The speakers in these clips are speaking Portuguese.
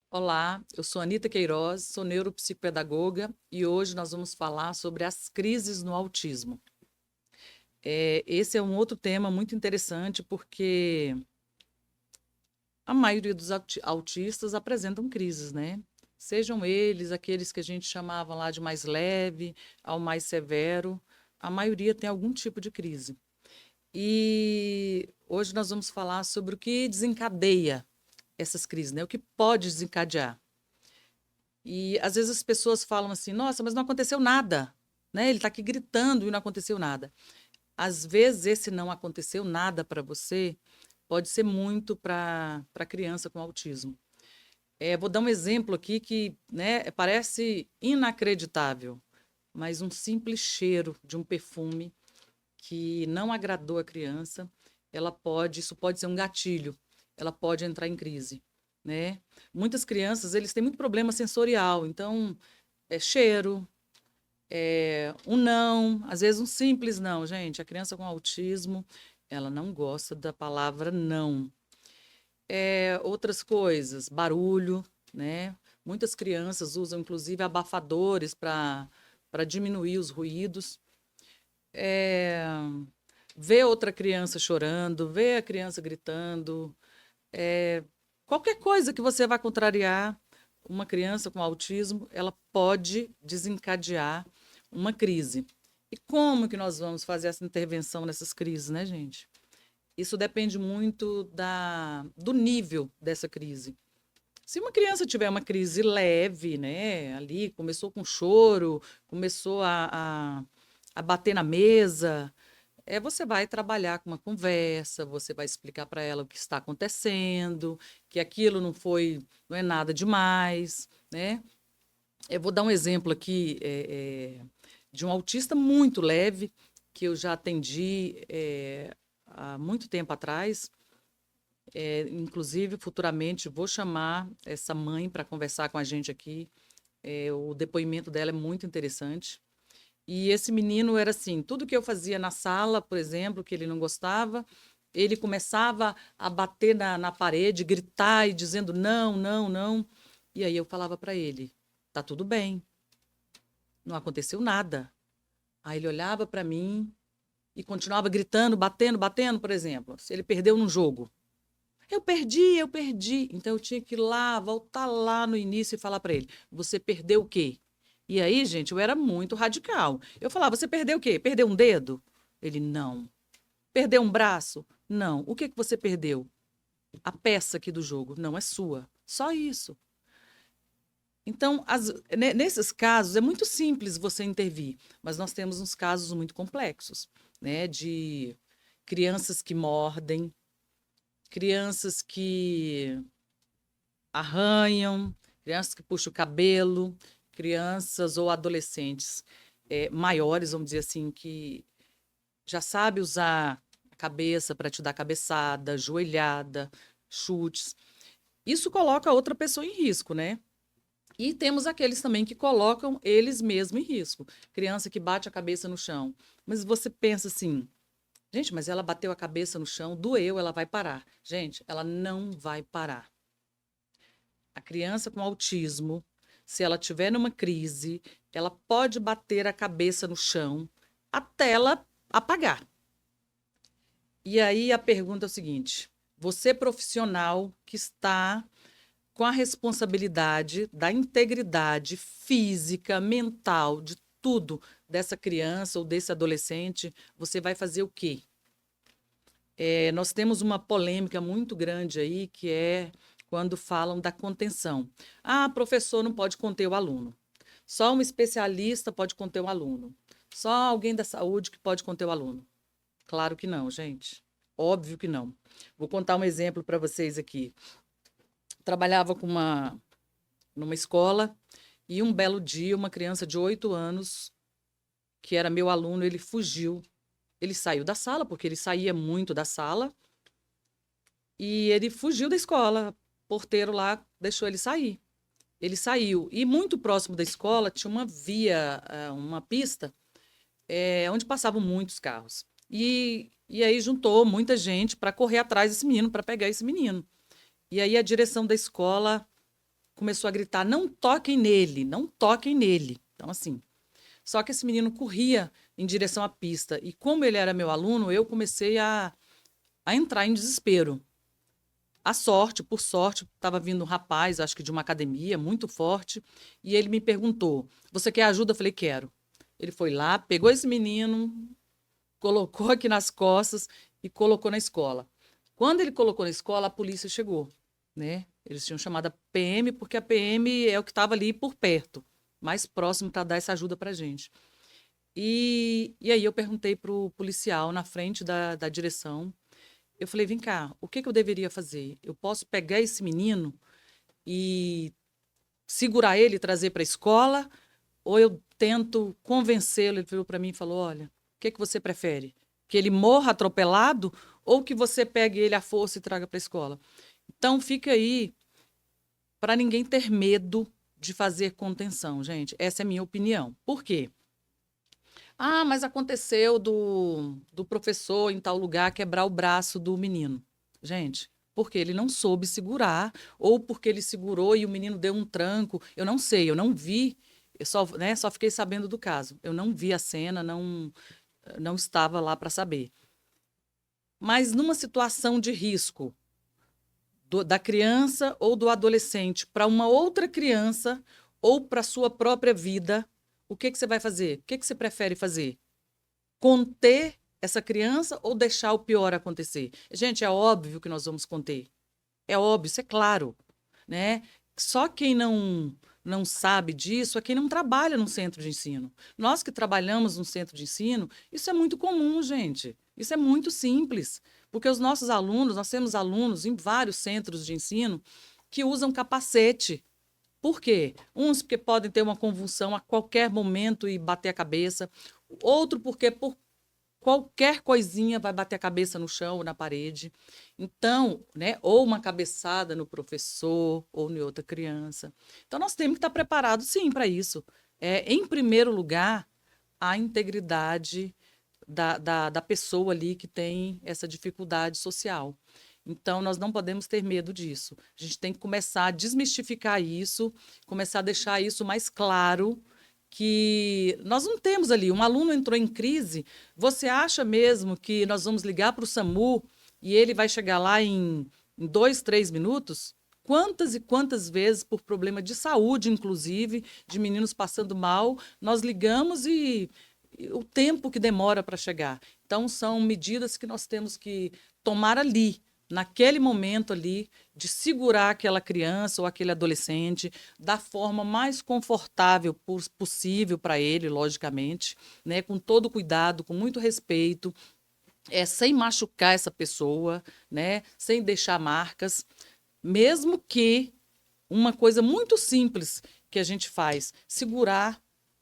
Olá, eu sou Anita Queiroz, sou neuropsicopedagoga e hoje nós vamos falar sobre as crises no autismo. Esse é um outro tema muito interessante porque a maioria dos autistas apresentam crises, né? Sejam eles aqueles que a gente chamava lá de mais leve ao mais severo, a maioria tem algum tipo de crise. E hoje nós vamos falar sobre o que desencadeia essas crises, né? O que pode desencadear. E às vezes as pessoas falam assim: nossa, mas não aconteceu nada, né? Ele está aqui gritando e não aconteceu nada. Às vezes esse não aconteceu nada para você pode ser muito para criança com autismo. Vou dar um exemplo aqui que, né, parece inacreditável, mas um simples cheiro de um perfume que não agradou a criança, isso pode ser um gatilho, ela pode entrar em crise, né? Muitas crianças, eles têm muito problema sensorial, então cheiro, um não, às vezes um simples não, gente. A criança com autismo, ela não gosta da palavra não. Outras coisas, barulho, né? Muitas crianças usam, inclusive, abafadores para diminuir os ruídos. É, Ver outra criança chorando, ver a criança gritando, qualquer coisa que você vai contrariar uma criança com autismo, ela pode desencadear uma crise. E como que nós vamos fazer essa intervenção nessas crises, né, gente? Isso depende muito do nível dessa crise. Se uma criança tiver uma crise leve, né, ali, começou com choro, começou a bater na mesa, você vai trabalhar com uma conversa, você vai explicar para ela o que está acontecendo, que aquilo não é nada demais, né? Eu vou dar um exemplo aqui de um autista muito leve que eu já atendi há muito tempo atrás. Inclusive, futuramente vou chamar essa mãe para conversar com a gente aqui. O depoimento dela é muito interessante. E esse menino era assim, tudo que eu fazia na sala, por exemplo, que ele não gostava, ele começava a bater na parede, gritar e dizendo não, não, não. E aí eu falava para ele, tá tudo bem, não aconteceu nada. Aí ele olhava para mim e continuava gritando, batendo, batendo, por exemplo. Se ele perdeu num jogo. Eu perdi, eu perdi. Então eu tinha que ir lá, voltar lá no início e falar para ele: você perdeu o quê? E aí, gente, eu era muito radical. Eu falava: você perdeu o quê? Perdeu um dedo? Ele: não. Perdeu um braço? Não. O que que você perdeu? A peça aqui do jogo não é sua. Só isso. Então, nesses casos, é muito simples você intervir, mas nós temos uns casos muito complexos, né? De crianças que mordem, crianças que arranham, crianças que puxam o cabelo, crianças ou adolescentes maiores, vamos dizer assim, que já sabe usar a cabeça para te dar cabeçada, joelhada, chutes. Isso coloca a outra pessoa em risco, né? E temos aqueles também que colocam eles mesmos em risco. Criança que bate a cabeça no chão. Mas você pensa assim, gente, mas ela bateu a cabeça no chão, doeu, ela vai parar. Gente, ela não vai parar. A criança com autismo, se ela tiver numa crise, ela pode bater a cabeça no chão até ela apagar. E aí a pergunta é o seguinte: você profissional que está com a responsabilidade da integridade física, mental, de tudo dessa criança ou desse adolescente, você vai fazer o quê? Nós temos uma polêmica muito grande aí, que é quando falam da contenção. Ah, professor não pode conter o aluno. Só um especialista pode conter o aluno. Só alguém da saúde que pode conter o aluno. Claro que não, gente. Óbvio que não. Vou contar um exemplo para vocês aqui. Trabalhava numa escola e um belo dia uma criança de 8 anos, que era meu aluno, ele fugiu. Ele saiu da sala, porque ele saía muito da sala, e ele fugiu da escola. O porteiro lá deixou ele sair. Ele saiu. E muito próximo da escola tinha uma via, uma pista, onde passavam muitos carros. E aí juntou muita gente para correr atrás desse menino, para pegar esse menino. E aí a direção da escola começou a gritar: não toquem nele, não toquem nele. Então, assim, só que esse menino corria em direção à pista. E como ele era meu aluno, eu comecei a entrar em desespero. Por sorte, estava vindo um rapaz, acho que de uma academia, muito forte, e ele me perguntou: você quer ajuda? Eu falei: quero. Ele foi lá, pegou esse menino, colocou aqui nas costas e colocou na escola. Quando ele colocou na escola, a polícia chegou, né? Eles tinham chamado a PM, porque a PM é o que estava ali por perto, mais próximo para dar essa ajuda para a gente. E aí eu perguntei para o policial na frente da direção. Eu falei: vem cá, o que que eu deveria fazer? Eu posso pegar esse menino e segurar ele e trazer para a escola? Ou eu tento convencê-lo? Ele virou para mim e falou: olha, o que que você prefere? Que ele morra atropelado ou que você pegue ele à força e traga para a escola? Então fica aí para ninguém ter medo de fazer contenção, gente. Essa é a minha opinião. Por quê? Ah, mas aconteceu do professor em tal lugar quebrar o braço do menino. Gente, porque ele não soube segurar, ou porque ele segurou e o menino deu um tranco. Eu não sei, eu não vi, só fiquei sabendo do caso. Eu não vi a cena, não estava lá para saber. Mas numa situação de risco da criança ou do adolescente para uma outra criança ou para sua própria vida, o que que você vai fazer? O que que você prefere fazer? Conter essa criança ou deixar o pior acontecer? Gente, é óbvio que nós vamos conter. É óbvio, isso é claro, né? Só quem não sabe disso é quem não trabalha num centro de ensino. Nós que trabalhamos num centro de ensino, isso é muito comum, gente. Isso é muito simples, porque os nossos alunos, nós temos alunos em vários centros de ensino que usam capacete. Por quê? Uns porque podem ter uma convulsão a qualquer momento e bater a cabeça, outro porque por qualquer coisinha vai bater a cabeça no chão ou na parede. Então, né, ou uma cabeçada no professor ou em outra criança. Então, nós temos que estar preparados, sim, para isso. Em primeiro lugar, a integridade da pessoa ali que tem essa dificuldade social. Então, nós não podemos ter medo disso. A gente tem que começar a desmistificar isso, começar a deixar isso mais claro, que nós não temos ali. Um aluno entrou em crise, você acha mesmo que nós vamos ligar para o SAMU e ele vai chegar lá em 2, 3 minutos? Quantas e quantas vezes, por problema de saúde, inclusive, de meninos passando mal, nós ligamos e o tempo que demora para chegar. Então, são medidas que nós temos que tomar ali, naquele momento ali, de segurar aquela criança ou aquele adolescente da forma mais confortável possível para ele, logicamente, né, com todo cuidado, com muito respeito, sem machucar essa pessoa, né, sem deixar marcas, mesmo que uma coisa muito simples que a gente faz, segurar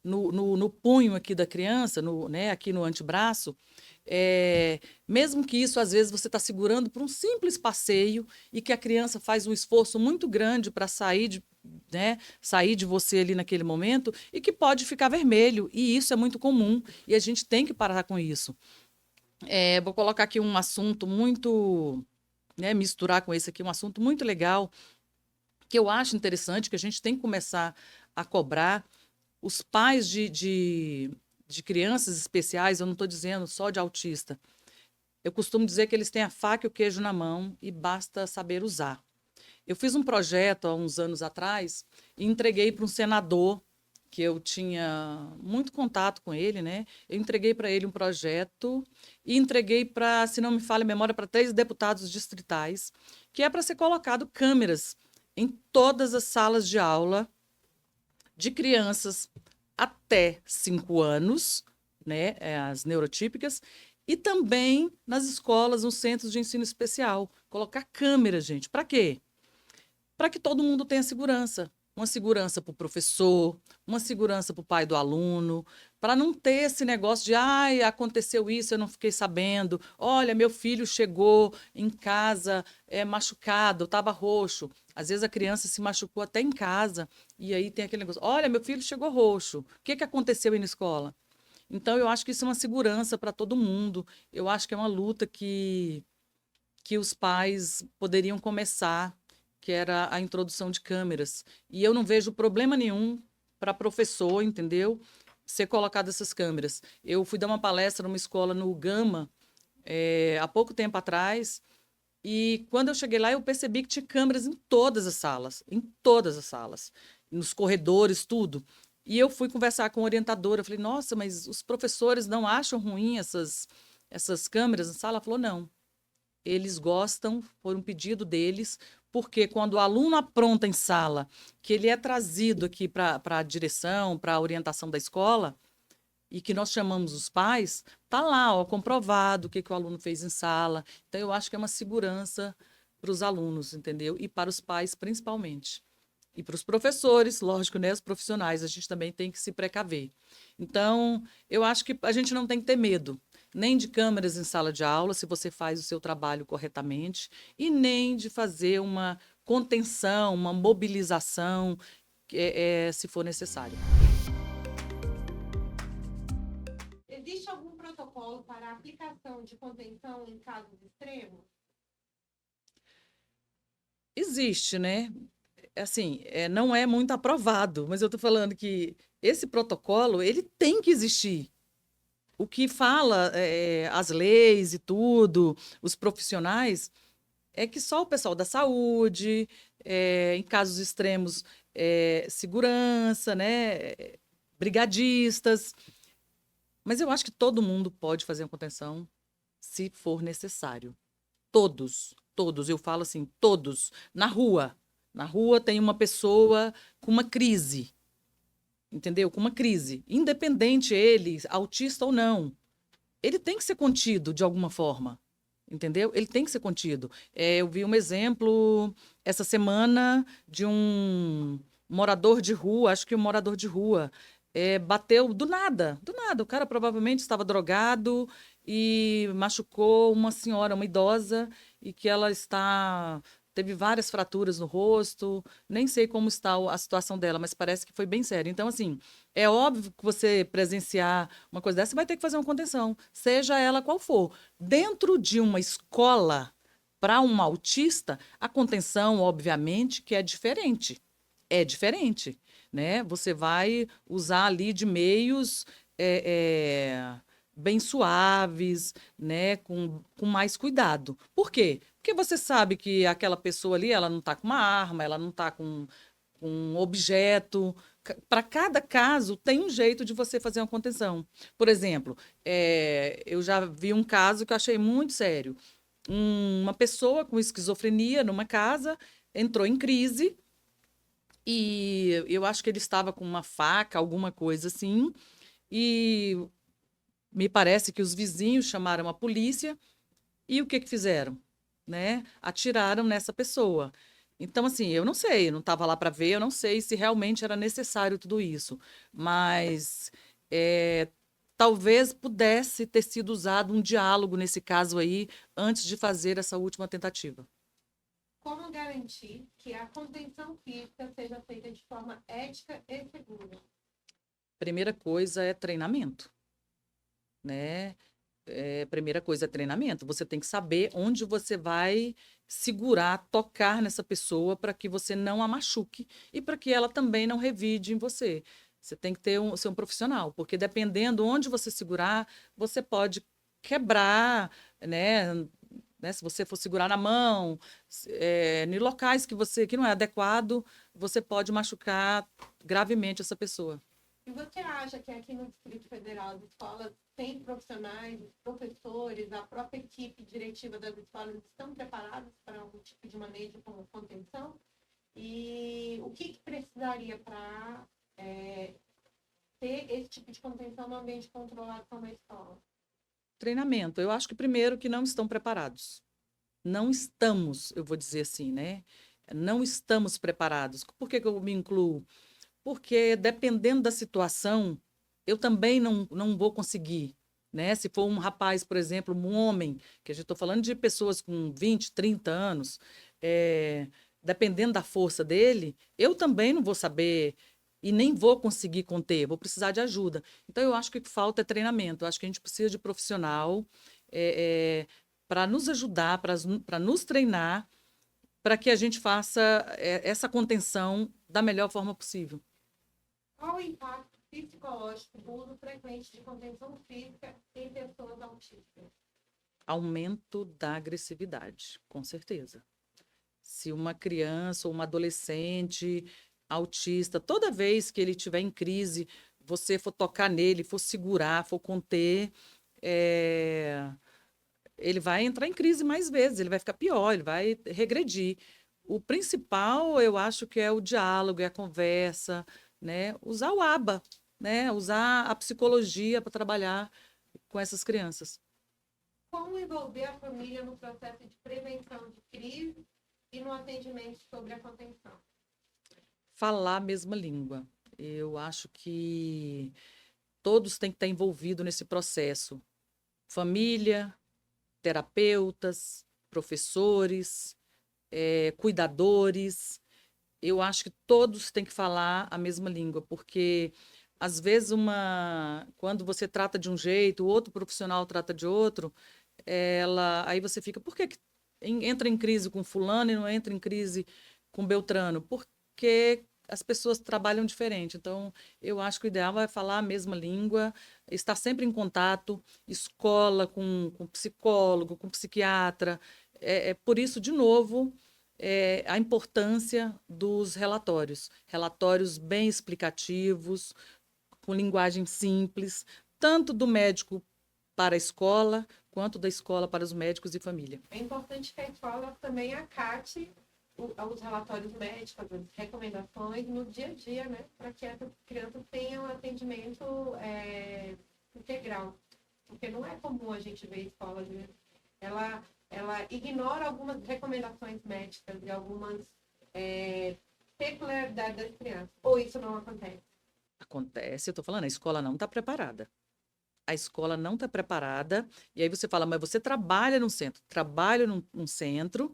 no punho aqui da criança, né, aqui no antebraço, mesmo que isso, às vezes, você está segurando por um simples passeio e que a criança faz um esforço muito grande para sair de você ali naquele momento e que pode ficar vermelho. E isso é muito comum e a gente tem que parar com isso. Vou colocar aqui um assunto muito, né, misturar com esse aqui, um assunto muito legal que eu acho interessante, que a gente tem que começar a cobrar os pais de crianças especiais. Eu não estou dizendo só de autista. Eu costumo dizer que eles têm a faca e o queijo na mão e basta saber usar. Eu fiz um projeto há uns anos atrás e entreguei para um senador que eu tinha muito contato com ele, né? Eu entreguei para ele um projeto e entreguei para, se não me falha a memória, para 3 deputados distritais, que é para ser colocado câmeras em todas as salas de aula de crianças até 5 anos, né, as neurotípicas, e também nas escolas, nos centros de ensino especial. Colocar câmeras, gente. Para quê? Para que todo mundo tenha segurança. Uma segurança para o professor, uma segurança para o pai do aluno, para não ter esse negócio de, ai, aconteceu isso, eu não fiquei sabendo. Olha, meu filho chegou em casa machucado, estava roxo. Às vezes a criança se machucou até em casa, e aí tem aquele negócio, olha, meu filho chegou roxo. O que que aconteceu aí na escola? Então, eu acho que isso é uma segurança para todo mundo. Eu acho que é uma luta que os pais poderiam começar que era a introdução de câmeras. E eu não vejo problema nenhum para professor, entendeu? Ser colocado essas câmeras. Eu fui dar uma palestra numa escola no Gama, há pouco tempo atrás, e quando eu cheguei lá, eu percebi que tinha câmeras em todas as salas, nos corredores, tudo. E eu fui conversar com a orientadora, eu falei, nossa, mas os professores não acham ruim essas câmeras na sala? Ela falou, não, eles gostam por um pedido deles, porque quando o aluno apronta em sala, que ele é trazido aqui para a direção, para a orientação da escola, e que nós chamamos os pais, tá lá, ó, comprovado que o aluno fez em sala. Então, eu acho que é uma segurança para os alunos, entendeu? E para os pais, principalmente. E para os professores, lógico, né? Os profissionais, a gente também tem que se precaver. Então, eu acho que a gente não tem que ter medo, nem de câmeras em sala de aula, se você faz o seu trabalho corretamente, e nem de fazer uma contenção, uma mobilização, se for necessário. Existe algum protocolo para a aplicação de contenção em casos extremos? Existe, né? Assim, não é muito aprovado, mas eu estou falando que esse protocolo, ele tem que existir. O que fala as leis e tudo, os profissionais, é que só o pessoal da saúde, em casos extremos, segurança, né? Brigadistas. Mas eu acho que todo mundo pode fazer uma contenção se for necessário. Todos, todos, eu falo assim, todos. Na rua. Na rua tem uma pessoa com uma crise, entendeu? Com uma crise. Independente ele, autista ou não. Ele tem que ser contido de alguma forma, entendeu? Ele tem que ser contido. Eu vi um exemplo essa semana de um morador de rua, acho que um morador de rua bateu do nada, do nada. O cara provavelmente estava drogado e machucou uma senhora, uma idosa, e que ela teve várias fraturas no rosto. Nem sei como está a situação dela, mas parece que foi bem sério. Então, assim, é óbvio que você presenciar uma coisa dessa, você vai ter que fazer uma contenção, seja ela qual for. Dentro de uma escola, para um autista, a contenção, obviamente, que é diferente. É diferente, né? Você vai usar ali de meios bem suaves, né? Com mais cuidado. Por quê? Porque você sabe que aquela pessoa ali, ela não está com uma arma, ela não está com um objeto. Para cada caso, tem um jeito de você fazer uma contenção. Por exemplo, eu já vi um caso que eu achei muito sério. Uma pessoa com esquizofrenia numa casa entrou em crise e eu acho que ele estava com uma faca, alguma coisa assim, e me parece que os vizinhos chamaram a polícia e o que que fizeram? Né? Atiraram nessa pessoa. Então, assim, eu não sei, eu não estava lá para ver, eu não sei se realmente era necessário tudo isso, mas talvez pudesse ter sido usado um diálogo nesse caso aí antes de fazer essa última tentativa. Como garantir que a contenção física seja feita de forma ética e segura? Primeira coisa é treinamento, né? Primeira coisa é treinamento. Você tem que saber onde você vai segurar, tocar nessa pessoa para que você não a machuque e para que ela também não revide em você. Você tem que ser um profissional, porque dependendo onde você segurar, você pode quebrar, né? Se você for segurar na mão, em locais que não é adequado, você pode machucar gravemente essa pessoa. E você acha que aqui no Distrito Federal as escolas têm profissionais, professores, a própria equipe diretiva das escolas estão preparadas para algum tipo de manejo como contenção? E o que precisaria para ter esse tipo de contenção no ambiente controlado como a escola? Treinamento. Eu acho que primeiro que não estão preparados. Não estamos, eu vou dizer assim, né? Não estamos preparados. Por que que eu me incluo? Porque dependendo da situação, eu também não vou conseguir, né? Se for um rapaz, por exemplo, um homem, que a gente está falando de pessoas com 20, 30 anos, dependendo da força dele, eu também não vou saber e nem vou conseguir conter, vou precisar de ajuda. Então, eu acho que falta é treinamento, eu acho que a gente precisa de profissional para nos ajudar, para nos treinar para que a gente faça essa contenção da melhor forma possível. Qual o impacto psicológico do uso frequente de contenção física em pessoas autistas? Aumento da agressividade, com certeza. Se uma criança ou uma adolescente autista, toda vez que ele estiver em crise, você for tocar nele, for segurar, for conter, ele vai entrar em crise mais vezes, ele vai ficar pior, ele vai regredir. O principal, eu acho que é o diálogo, é a conversa, né? Usar o ABA, né? Usar a psicologia para trabalhar com essas crianças. Como envolver a família no processo de prevenção de crise e no atendimento sobre a contenção? Falar a mesma língua. Eu acho que todos têm que estar envolvidos nesse processo. Família, terapeutas, professores, cuidadores. Eu acho que todos têm que falar a mesma língua, porque às vezes quando você trata de um jeito, o outro profissional trata de outro, aí você fica, por que entra em crise com fulano e não entra em crise com Beltrano? Porque as pessoas trabalham diferente. Então, eu acho que o ideal é falar a mesma língua, estar sempre em contato, escola com psicólogo, com psiquiatra. Por isso, de novo, a importância dos relatórios. Relatórios bem explicativos, com linguagem simples, tanto do médico para a escola, quanto da escola para os médicos e família. É importante que a escola também acate os relatórios médicos, as recomendações no dia a dia, né? Para que essas crianças tenham atendimento integral. Porque não é comum a gente ver escolas, né? Ela ignora algumas recomendações médicas e algumas peculiaridades das crianças. Ou isso não acontece? Acontece, eu estou falando, a escola não está preparada. A escola não está preparada, e aí você fala, mas você trabalha num centro. Trabalho num centro,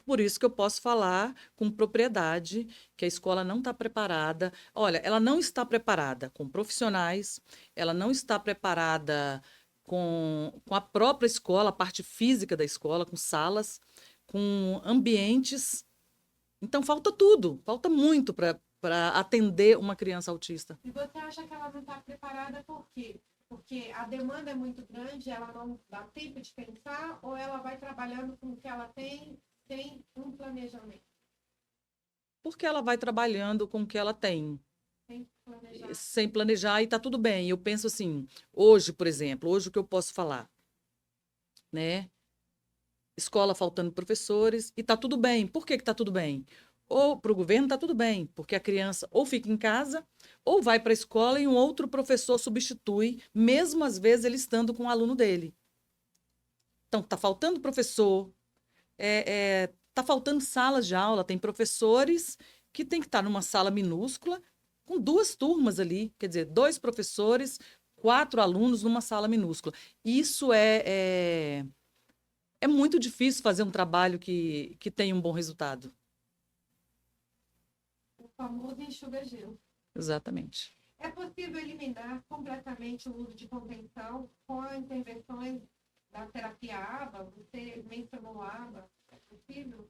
por isso que eu posso falar com propriedade que a escola não está preparada. Olha, ela não está preparada com profissionais, ela não está preparada com a própria escola, a parte física da escola, com salas, com ambientes. Então, falta tudo, falta muito para atender uma criança autista. E você acha que ela não está preparada por quê? Porque a demanda é muito grande, ela não dá tempo de pensar, ou ela vai trabalhando com o que ela tem sem um planejamento? Porque ela vai trabalhando com o que ela tem, Sem planejar. sem planejar, e está tudo bem. Eu penso assim, hoje, por exemplo, hoje o que eu posso falar, né? Escola faltando professores, e está tudo bem. Por que está tudo bem? Ou para o governo está tudo bem, porque a criança ou fica em casa, ou vai para a escola e um outro professor substitui, mesmo às vezes ele estando com o aluno dele. Então, está faltando professor, está faltando salas de aula, tem professores que tem que estar numa sala minúscula, com 2 turmas ali, quer dizer, 2 professores, 4 alunos numa sala minúscula. Isso é muito difícil fazer um trabalho que tenha um bom resultado. O famoso enxuga-gelo. Exatamente. É possível eliminar completamente o uso de contenção com intervenções da terapia ABA? Você mencionou o ABA. É possível?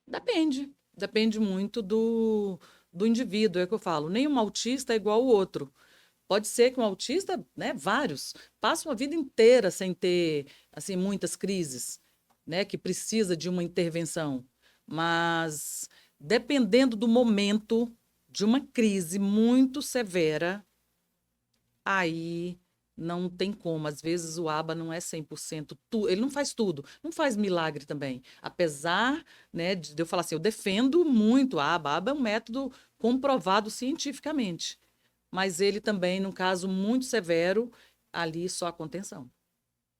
Depende. Depende muito do indivíduo, é o que eu falo. Nenhum autista é igual ao outro. Pode ser que um autista, né, vários, passe uma vida inteira sem ter assim muitas crises, né, que precisa de uma intervenção. Mas dependendo do momento de uma crise muito severa, aí não tem como. Às vezes o ABA não é 100%, ele não faz tudo, não faz milagre também. Apesar, né, de eu falar assim, eu defendo muito a ABA. A ABA é um método comprovado cientificamente, mas ele também, num caso muito severo, ali só a contenção.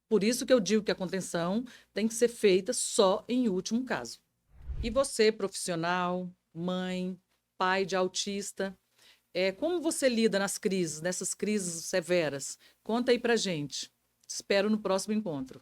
Por isso que eu digo que a contenção tem que ser feita só em último caso. E você, profissional, mãe, pai de autista, como você lida nessas crises severas? Conta aí pra gente. Te espero no próximo encontro.